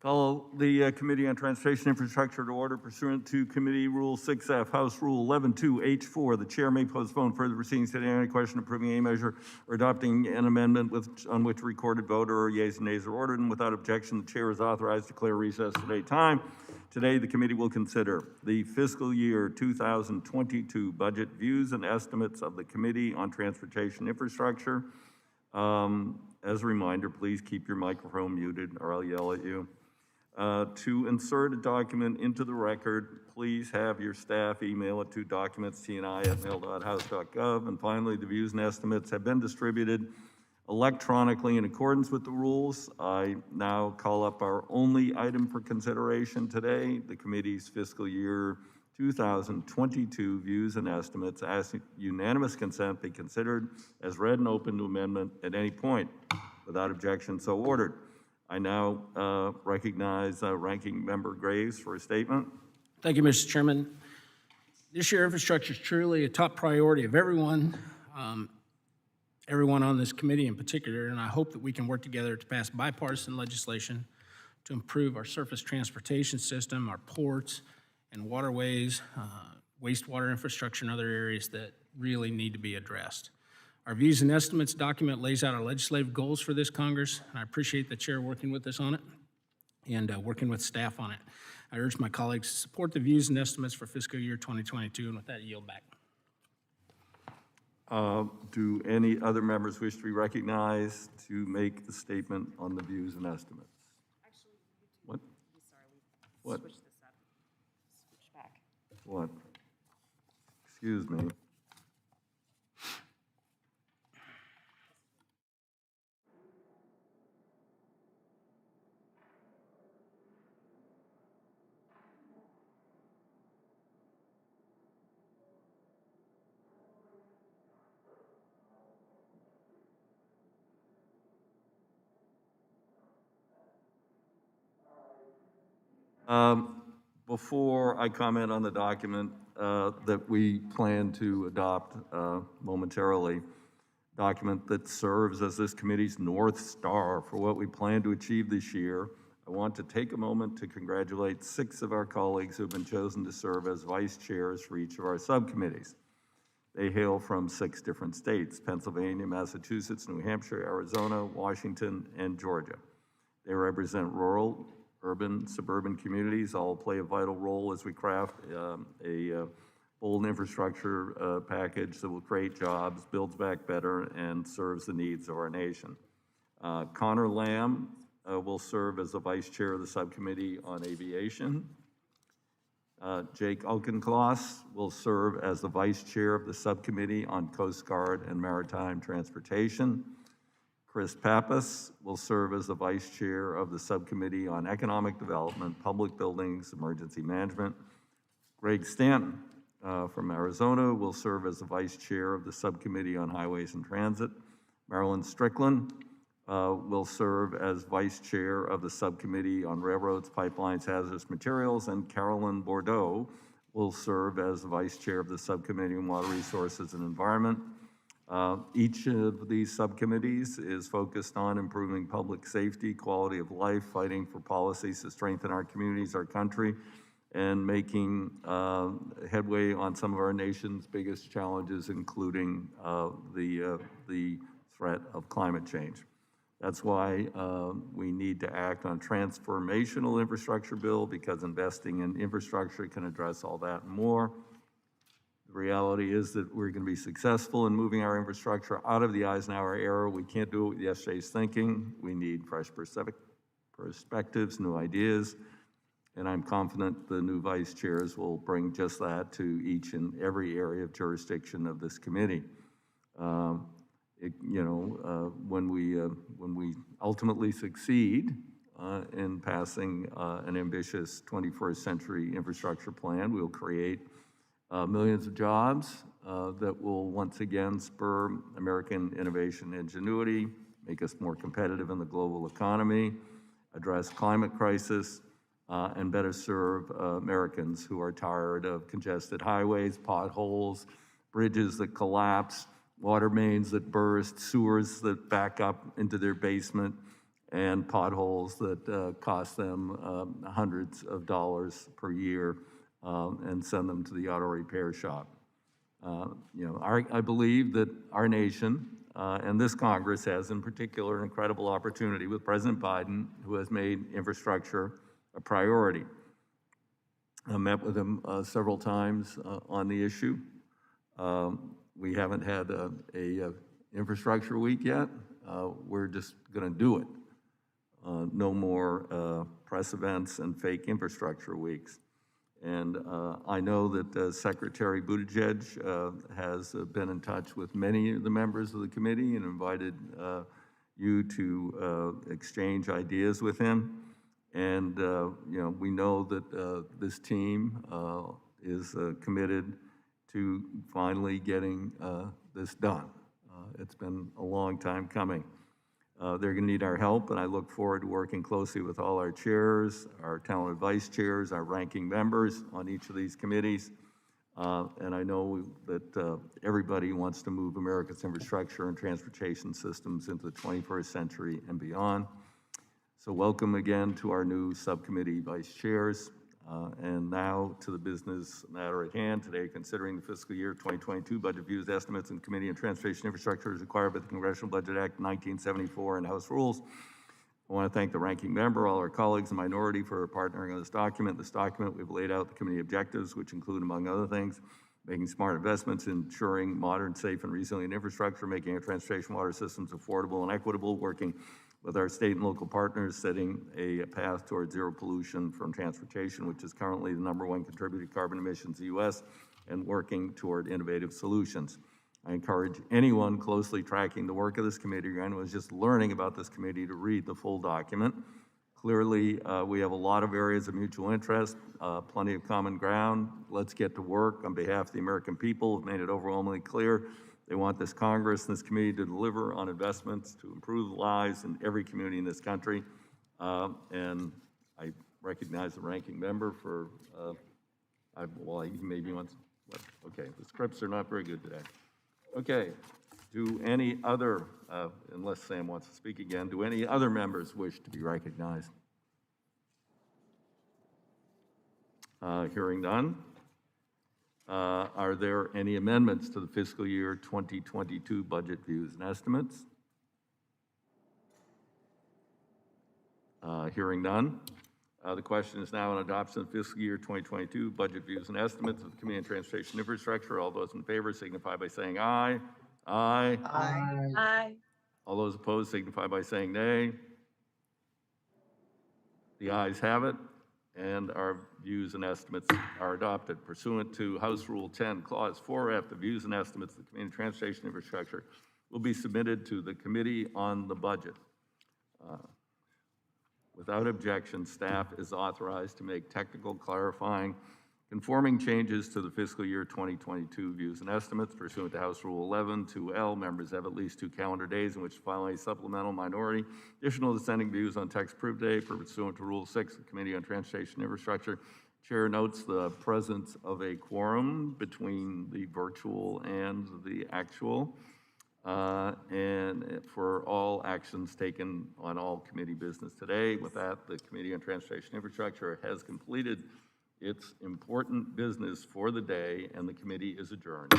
Call the Committee on Transportation Infrastructure to order pursuant to Committee Rule 6F, House Rule 11.2H4. The chair may postpone further proceedings to any question approving a measure or adopting an amendment on which recorded vote or yeas and nays are ordered, and without objection, the chair is authorized to declare recess today time. Today, the committee will consider the fiscal year 2022 budget views and estimates of the Committee on Transportation Infrastructure. As a reminder, please keep your microphone muted or I'll yell at you. To insert a document into the record, please have your staff email it to documentstni@mail.house.gov. And finally, the views and estimates have been distributed electronically in accordance with the rules. I now call up our only item for consideration today, the committee's fiscal year 2022 views and estimates. Ask unanimous consent be considered as read and open to amendment at any point. Without objection, so ordered. I now recognize Ranking Member Graves for a statement. Thank you, Mr. Chairman. This year, infrastructure is truly a top priority of everyone on this committee in particular, and I hope that we can work together to pass bipartisan legislation to improve our surface transportation system, our ports and waterways, wastewater infrastructure, and other areas that really need to be addressed. Our views and estimates document lays out our legislative goals for this Congress, and I appreciate the chair working with us on it and working with staff on it. I urge my colleagues to support the views and estimates for fiscal year 2022, and with that, I yield back. Do any other members wish to be recognized to make the statement on the views and estimates? Actually, What? sorry, What? switch this up. Switch back. What? Excuse me. Before I comment on the document that we plan to adopt momentarily, document that serves as this committee's North Star for what we plan to achieve this year, I want to take a moment to congratulate 6 of our colleagues who have been chosen to serve as vice chairs for each of our subcommittees. They hail from 6 different states: Pennsylvania, Massachusetts, New Hampshire, Arizona, Washington, and Georgia. They represent rural, urban, suburban communities. All play a vital role as we craft a bold infrastructure package that will create jobs, builds back better, and serves the needs of our nation. Connor Lamb will serve as the vice chair of the subcommittee on aviation. Jake Auchincloss will serve as the vice chair of the subcommittee on Coast Guard and Maritime Transportation. Chris Pappas will serve as the vice chair of the subcommittee on economic development, public buildings, emergency management. Greg Stanton from Arizona will serve as the vice chair of the subcommittee on highways and transit. Marilyn Strickland will serve as vice chair of the subcommittee on railroads, pipelines, hazardous materials, and Carolyn Bordeaux will serve as the vice chair of the subcommittee on water resources and environment. Each of these subcommittees is focused on improving public safety, quality of life, fighting for policies to strengthen our communities, our country, and making headway on some of our nation's biggest challenges, including the threat of climate change. That's why we need to act on transformational infrastructure bill, because investing in infrastructure can address all that and more. The reality is that we're going to be successful in moving our infrastructure out of the Eisenhower era. We can't do it with yesterday's thinking. We need fresh perspectives, new ideas, and I'm confident the new vice chairs will bring just that to each and every area of jurisdiction of this committee. When we ultimately succeed in passing an ambitious 21st century infrastructure plan, we'll create millions of jobs that will once again spur American innovation and ingenuity, make us more competitive in the global economy, address climate crisis, and better serve Americans who are tired of congested highways, potholes, bridges that collapse, water mains that burst, sewers that back up into their basement, and potholes that cost them hundreds of dollars per year and send them to the auto repair shop. I believe that our nation and this Congress has in particular an incredible opportunity with President Biden, who has made infrastructure a priority. I met with him several times on the issue. We haven't had a infrastructure week yet. We're just going to do it. No more press events and fake infrastructure weeks. And I know that Secretary Buttigieg has been in touch with many of the members of the committee and invited you to exchange ideas with him. And we know that this team is committed to finally getting this done. It's been a long time coming. They're going to need our help, and I look forward to working closely with all our chairs, our talented vice chairs, our ranking members on each of these committees. And I know that everybody wants to move America's infrastructure and transportation systems into the 21st century and beyond. So welcome again to our new subcommittee vice chairs. And now to the business matter at hand. Today, considering the fiscal year 2022 budget views, estimates, and Committee on Transportation Infrastructure as required by the Congressional Budget Act 1974 and House rules. I want to thank the ranking member, all our colleagues in the minority for partnering on this document. This document, we've laid out the committee objectives, which include, among other things, making smart investments, ensuring modern, safe, and resilient infrastructure, making our transportation water systems affordable and equitable, working with our state and local partners, setting a path towards zero pollution from transportation, which is currently the #1 contributor to carbon emissions in the U.S., and working toward innovative solutions. I encourage anyone closely tracking the work of this committee, or anyone who's just learning about this committee, to read the full document. Clearly, we have a lot of areas of mutual interest, plenty of common ground. Let's get to work. On behalf of the American people, have made it overwhelmingly clear they want this Congress and this committee to deliver on investments to improve lives in every community in this country. And I recognize the ranking member for, he maybe wants, okay, the scripts are not very good today. Okay, do any other, unless Sam wants to speak again, do any other members wish to be recognized? Hearing none. Are there any amendments to the fiscal year 2022 budget views and estimates? Hearing none. The question is now on adoption of fiscal year 2022 budget views and estimates of the Committee on Transportation Infrastructure. All those in favor signify by saying aye. Aye. Aye. Aye. All those opposed signify by saying nay. The ayes have it, and our views and estimates are adopted. Pursuant to House Rule 10, Clause 4F, the views and estimates of the Committee on Transportation Infrastructure will be submitted to the Committee on the Budget. Without objection, staff is authorized to make technical, clarifying, conforming changes to the fiscal year 2022 views and estimates. Pursuant to House Rule 11, 2L, members have at least 2 calendar days in which to file a supplemental minority additional dissenting views on text approved day. Pursuant to Rule 6, the Committee on Transportation Infrastructure, Chair notes the presence of a quorum between the virtual and the actual, and for all actions taken on all committee business today. With that, the Committee on Transportation Infrastructure has completed its important business for the day, and the committee is adjourned.